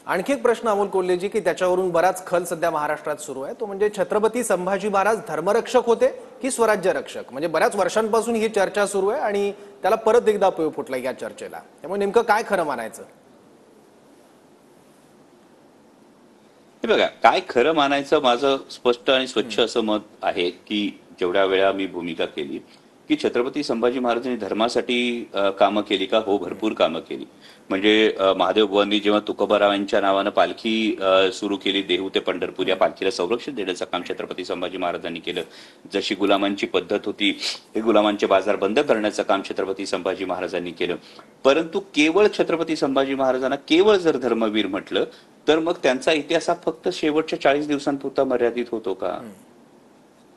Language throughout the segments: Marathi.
आणखी एक प्रश्न अमोल कोल्हेजी की त्याच्यावरून बराच खल सध्या महाराष्ट्रात सुरू आहे, तो म्हणजे छत्रपती संभाजी महाराज धर्मरक्षक होते की स्वराज्य रक्षक? म्हणजे बऱ्याच वर्षांपासून ही चर्चा सुरू आहे आणि त्याला परत एकदा उपयोग फुटला या चर्चेला. त्यामुळे नेमकं काय खरं मानायचं? हे बघा, काय खरं मानायचं, माझं स्पष्ट आणि स्वच्छ असं मत आहे की जेवढ्या वेळा मी भूमिका केली की छत्रपती संभाजी महाराजांनी धर्मासाठी कामं केली का? हो, भरपूर कामं केली. म्हणजे महादेव बुवांनी जेव्हा तुकोबारावांच्या नावानं पालखी सुरू केली देहू ते पंढरपूर, या पालखीला संरक्षण देण्याचं काम छत्रपती संभाजी महाराजांनी केलं. जशी गुलामांची पद्धत होती, हे गुलामांचे बाजार बंद करण्याचं काम छत्रपती संभाजी महाराजांनी केलं. परंतु केवळ छत्रपती संभाजी महाराजांना केवळ जर धर्मवीर म्हटलं तर मग त्यांचा इतिहास हा फक्त शेवटच्या 40 दिवसांपुरता मर्यादित होतो का?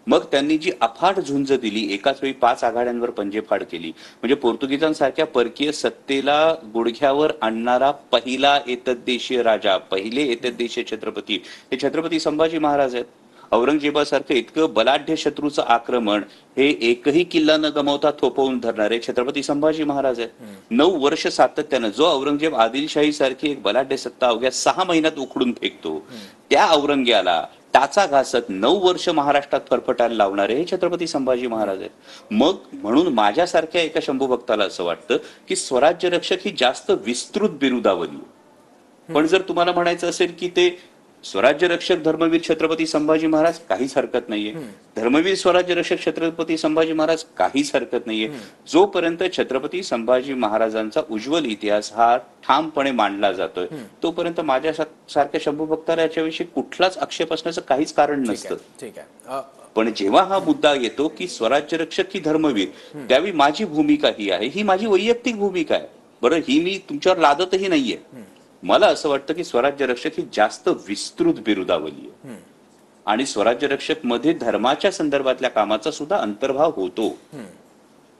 मग त्यांनी जी अफाट झुंज दिली, एकाच वेळी 5 आघाड्यांवर पंजेफाड केली, म्हणजे पोर्तुगीजांसारख्या परकीय सत्तेला गुडघ्यावर आणणारा पहिला एतद्देशीय राजा, पहिले एतद्देशीय छत्रपती हे छत्रपती संभाजी महाराज आहेत. औरंगजेबासारखं इतकं बलाढ्य शत्रूचं आक्रमण हे एकही किल्ला न गमावता थोपवून धरणारे छत्रपती संभाजी महाराज आहेत. 9 वर्ष सातत्यानं जो औरंगजेब आदिलशाही सारखी एक बलाढ्य सत्ता अवघ्या 6 महिन्यात उखडून फेकतो, त्या औरंग्याला टाचा घासत 9 वर्ष महाराष्ट्रात फरफटायला लावणारे हे छत्रपती संभाजी महाराज आहेत. मग म्हणून माझ्यासारख्या एका शंभू भक्ताला असं वाटतं की स्वराज्य रक्षक ही जास्त विस्तृत बिरुदावली. पण जर तुम्हाला म्हणायचं असेल की ते स्वराज्य रक्षक धर्मवीर छत्रपती संभाजी महाराज, काहीच हरकत नाहीये. धर्मवीर स्वराज्य रक्षक छत्रपती संभाजी महाराज, काहीच हरकत नाहीये. जोपर्यंत छत्रपती संभाजी महाराजांचा उज्ज्वल इतिहास हा ठामपणे मांडला जातोय तोपर्यंत माझ्या सारख्या शंभू भक्ताला याच्याविषयी कुठलाच आक्षेप असण्याचं काहीच कारण नसतं. ठीक आहे. पण जेव्हा हा मुद्दा येतो की स्वराज्य रक्षक ही धर्मवीर, त्यावेळी माझी भूमिका ही आहे, ही माझी वैयक्तिक भूमिका आहे. बरं, ही मी तुमच्यावर लादतही नाहीये. मला असं वाटतं की स्वराज्य रक्षक ही जास्त विस्तृत बिरुदावली आहे आणि स्वराज्य रक्षक मध्ये धर्माच्या संदर्भातल्या कामाचा सुद्धा अंतर्भाव होतो.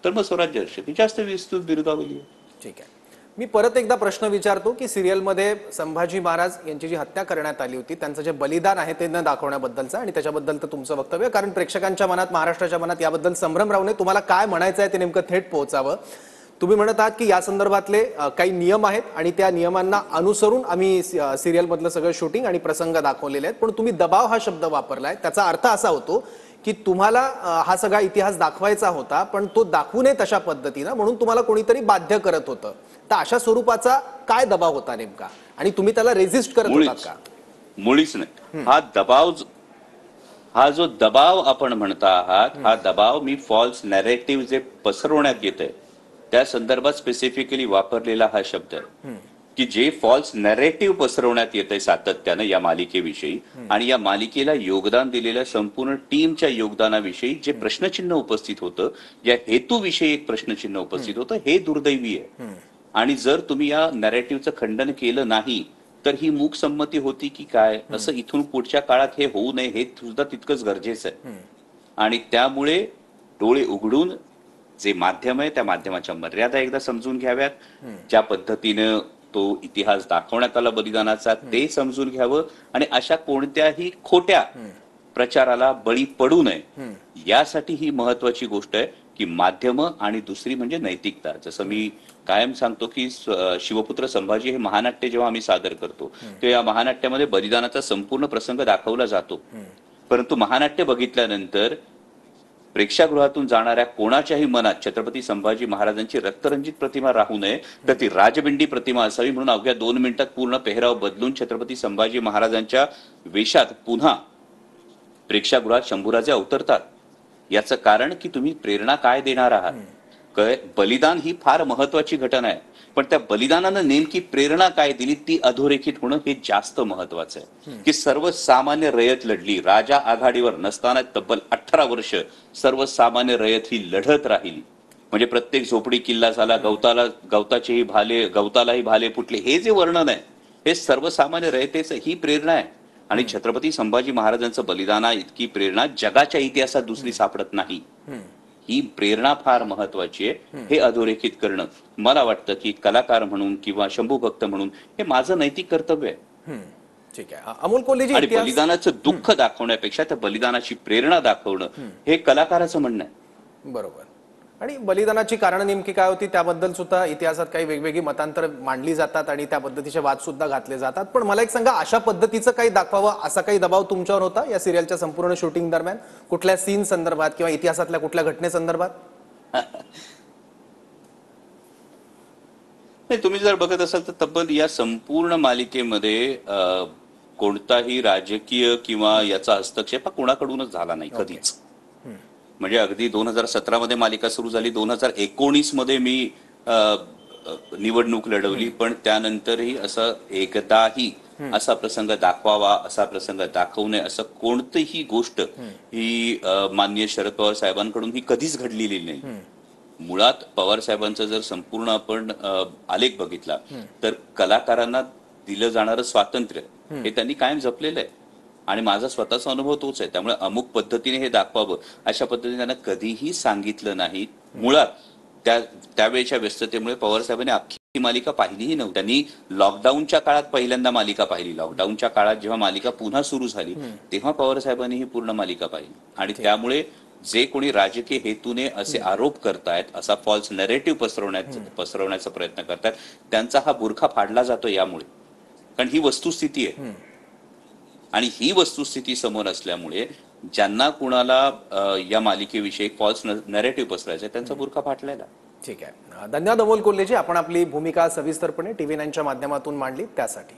तर मग स्वराज्य रक्षक ही जास्त विस्तृत बिरुदावली आहे. ठीक आहे. मी परत एकदा प्रश्न विचारतो की सिरियलमध्ये संभाजी महाराज यांची जी हत्या करण्यात आली होती त्यांचं जे बलिदान आहे ते न दाखवण्याबद्दलचं आणि त्याच्याबद्दल तर तुमचं वक्तव्य, कारण प्रेक्षकांच्या मनात, महाराष्ट्राच्या मनात याबद्दल संभ्रम राहू नये, तुम्हाला काय म्हणायचं आहे ते नेमकं थेट पोहोचावं. तुम्ही म्हणत आहात की या संदर्भातले काही नियम आहेत आणि त्या नियमांना अनुसरून आम्ही सिरियल मधलं सगळं शूटिंग आणि प्रसंग दाखवलेले आहेत. पण तुम्ही दबाव हा शब्द वापरलाय, त्याचा अर्थ असा होतो की तुम्हाला हा सगळा इतिहास दाखवायचा होता पण तो दाखवू नये तशा पद्धतीनं, म्हणून तुम्हाला कोणीतरी बाध्य करत होतं. तर अशा स्वरूपाचा काय दबाव होता नेमका आणि तुम्ही त्याला रेजिस्ट करत होतात का? मुळीच नाही. हा जो दबाव आपण म्हणता आहात, हा दबाव मी फॉल्स नॅरेटिव्ह जे पसरवण्यात येत आहे त्या संदर्भात स्पेसिफिकली वापरलेला हा शब्द आहे की जे फॉल्स नॅरेटिव्ह पसरवण्यात येत आहे सातत्यानं या मालिकेविषयी आणि या मालिकेला योगदान दिलेल्या संपूर्ण टीमच्या योगदानाविषयी जे प्रश्नचिन्ह उपस्थित होतं, या हेतूविषयी एक प्रश्नचिन्ह उपस्थित होतं, हे दुर्दैवी आहे. आणि जर तुम्ही या नॅरेटिव्हचं खंडन केलं नाही तर ही मूक संमती होती की काय, असं इथून पुढच्या काळात हे होऊ नये हे सुद्धा तितकंच गरजेचं आहे. आणि त्यामुळे डोळे उघडून जे माध्यम आहे त्या माध्यमाच्या मर्यादा एकदा समजून घ्याव्यात. ज्या पद्धतीनं तो इतिहास दाखवण्यात आला बलिदानाचा ते समजून घ्यावं आणि अशा कोणत्याही खोट्या प्रचाराला बळी पडू नये, यासाठी ही महत्वाची गोष्ट आहे की माध्यम आणि दुसरी म्हणजे नैतिकता. जसं मी कायम सांगतो की शिवपुत्र संभाजी हे महानाट्य जेव्हा आम्ही सादर करतो तेव्हा या महानाट्यामध्ये बलिदानाचा संपूर्ण प्रसंग दाखवला जातो, परंतु महानाट्य बघितल्यानंतर प्रेक्षागृहातून जाणाऱ्या कोणाच्याही मनात छत्रपती संभाजी महाराजांची रक्तरंजित प्रतिमा राहू नये तर ती राजबिंडी प्रतिमा असावी. म्हणून अवघ्या 2 मिनिटात पूर्ण पेहराव बदलून छत्रपती संभाजी महाराजांच्या वेशात पुन्हा प्रेक्षागृहात शंभूराजे अवतरतात. याचं कारण की तुम्ही प्रेरणा काय देणार आहात. बलिदान ही फार महत्वाची घटना आहे, पण त्या बलिदानानं नेमकी प्रेरणा काय दिली ती अधोरेखित होणं हे जास्त महत्वाचं आहे. की सर्वसामान्य रयत लढली, राजा आघाडीवर नसताना तब्बल 18 वर्ष सर्वसामान्य रयत ही लढत राहिली. म्हणजे प्रत्येक झोपडी किल्ला झाला, गवतालाही भाले फुटले, हे जे वर्णन आहे हे सर्वसामान्य रयतेचं ही प्रेरणा आहे. आणि छत्रपती संभाजी महाराजांचं बलिदाना इतकी प्रेरणा जगाच्या इतिहासात दुसरी सापडत नाही. ही प्रेरणा फार महत्वाची आहे. हे अधोरेखित करणं मला वाटतं की कलाकार म्हणून किंवा शंभू भक्त म्हणून हे माझं नैतिक कर्तव्य आहे. ठीक आहे. अमोल कोल्हेजी, आणि बलिदानाचं दुःख दाखवण्यापेक्षा त्या बलिदानाची प्रेरणा दाखवणं हे कलाकाराचं म्हणणं आहे. बरोबर. आणि बलिदानाची कारण नेमकी काय होती त्याबद्दल सुद्धा इतिहासात काही वेगवेगळी मतांतर मांडली जातात आणि त्या पद्धतीचे वाद सुद्धा घातले जातात. पण मला एक सांगा, अशा पद्धतीचं काही दाखवावं असा काही दबाव तुमच्यावर होता या सिरियलच्या संपूर्ण शूटिंग दरम्यान, कुठल्या सीन संदर्भात किंवा इतिहासातल्या कुठल्या घटनेसंदर्भात? नाही, तुम्ही जर बघत असाल तर तब्बल या संपूर्ण मालिकेमध्ये कोणताही राजकीय किंवा याचा हस्तक्षेप हा कोणाकडूनच झाला नाही कधीच. म्हणजे अगदी 2017 मध्ये मालिका सुरू झाली, 2019 मध्ये मी निवडणूक लढवली, पण त्यानंतरही असं एकदाही असा प्रसंग दाखवावा, असा प्रसंग दाखवू नये असं कोणतीही गोष्ट ही माननीय शरद पवार साहेबांकडून ही कधीच घडलेली नाही. मुळात पवार साहेबांचा जर संपूर्ण आपण आलेख बघितला तर कलाकारांना दिलं जाणारं स्वातंत्र्य हे त्यांनी कायम जपलेलं आहे आणि माझा स्वतःचा अनुभव तोच आहे. त्यामुळे अमुक पद्धतीने हे दाखवावं अशा पद्धतीने त्यांना कधीही सांगितलं नाही. मुळात त्यावेळेच्या व्यस्ततेमुळे पवार साहेबांनी अख्खी मालिका पाहिलीही नव्हती. त्यांनी लॉकडाऊनच्या काळात पहिल्यांदा मालिका पाहिली. लॉकडाऊनच्या काळात जेव्हा मालिका पुन्हा सुरू झाली तेव्हा पवार साहेबांनी ही पूर्ण मालिका पाहिली. आणि त्यामुळे जे कोणी राजकीय हेतूने असे आरोप करतायत, असा फॉल्स नरेटिव्ह पसरवण्याचा प्रयत्न करतायत, त्यांचा हा बुरखा फाडला जातो यामुळे. कारण ही वस्तुस्थिती आहे आणि ही वस्तुस्थिती समोर असल्यामुळे ज्यांना कुणाला या मालिकेविषयी फॉल्स नरेटिव्ह पसरायचं त्यांचा बुरखा फाटलेला. ठीक आहे, धन्यवाद अमोल कोल्हेजी, आपण आपली भूमिका सविस्तरपणे TV9च्या माध्यमातून मांडली त्यासाठी.